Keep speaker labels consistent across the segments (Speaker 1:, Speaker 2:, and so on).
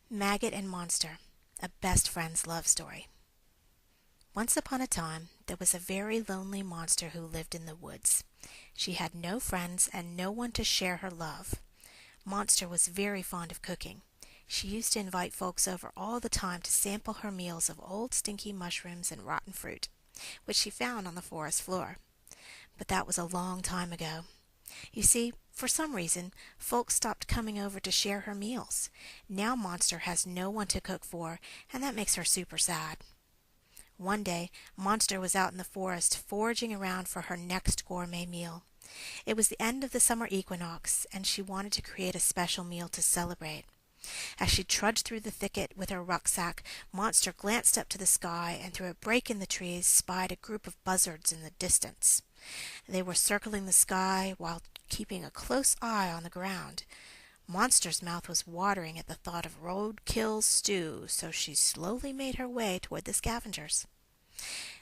Speaker 1: Maggot and Monster, a best friend's love story. Once upon a time, there was a very lonely monster who lived in the woods. She had no friends and no one to share her love. Monster was very fond of cooking. She used to invite folks over all the time to sample her meals of old stinky mushrooms and rotten fruit, which she found on the forest floor. But that was a long time ago. You see, for some reason, folks stopped coming over to share her meals. Now Monster has no one to cook for, and that makes her super sad. One day, Monster was out in the forest foraging around for her next gourmet meal. It was the end of the summer equinox, and she wanted to create a special meal to celebrate. As she trudged through the thicket with her rucksack, Monster glanced up to the sky and through a break in the trees spied a group of buzzards in the distance. They were circling the sky while keeping a close eye on the ground. Monster's mouth was watering at the thought of roadkill stew, so she slowly made her way toward the scavengers.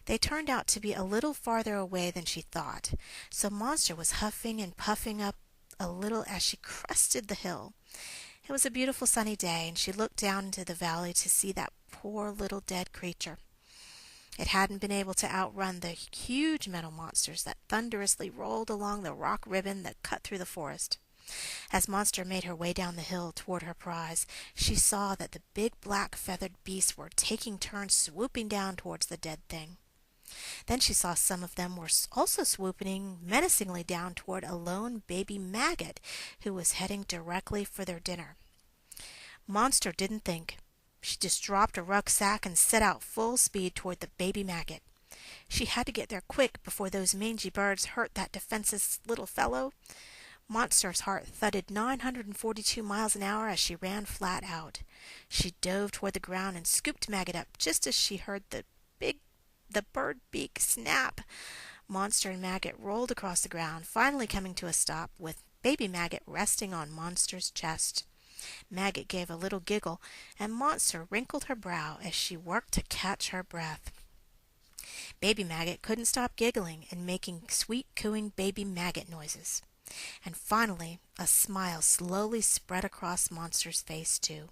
Speaker 1: They turned out to be a little farther away than she thought, so Monster was huffing and puffing up a little as she crested the hill. It was a beautiful sunny day, and she looked down into the valley to see that poor little dead creature. It hadn't been able to outrun the huge metal monsters that thunderously rolled along the rock ribbon that cut through the forest. As Monster made her way down the hill toward her prize, she saw that the big black feathered beasts were taking turns swooping down towards the dead thing. Then she saw some of them were also swooping menacingly down toward a lone baby maggot who was heading directly for their dinner. Monster didn't think. She just dropped her rucksack and set out full speed toward the baby maggot. She had to get there quick before those mangy birds hurt that defenseless little fellow. Monster's heart thudded 942 miles an hour as she ran flat out. She dove toward the ground and scooped Maggot up just as she heard the bird beak snap. Monster and Maggot rolled across the ground, finally coming to a stop with baby Maggot resting on Monster's chest. Maggot gave a little giggle, and Monster wrinkled her brow as she worked to catch her breath. Baby Maggot couldn't stop giggling and making sweet cooing baby maggot noises. And finally, a smile slowly spread across Monster's face, too.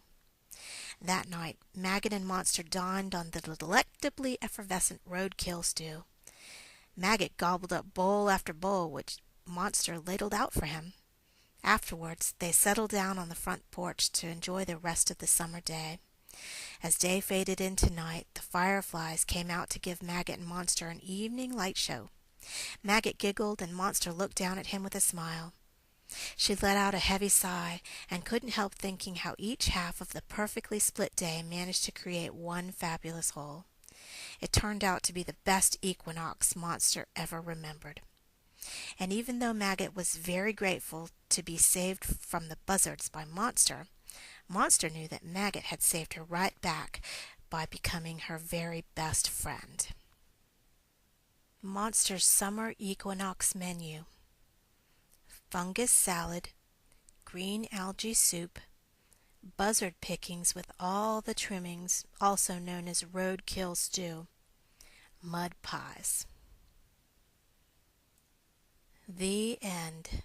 Speaker 1: That night, Maggot and Monster dined on the delectably effervescent roadkill stew. Maggot gobbled up bowl after bowl, which Monster ladled out for him. Afterwards, they settled down on the front porch to enjoy the rest of the summer day. As day faded into night, the fireflies came out to give Maggot and Monster an evening light show. Maggot giggled, and Monster looked down at him with a smile. She let out a heavy sigh, and couldn't help thinking how each half of the perfectly split day managed to create one fabulous whole. It turned out to be the best equinox Monster ever remembered. And even though Maggot was very grateful to be saved from the buzzards by Monster, Monster knew that Maggot had saved her right back by becoming her very best friend. Monster's summer equinox menu: fungus salad, green algae soup, buzzard pickings with all the trimmings, also known as roadkill stew, mud pies. The end.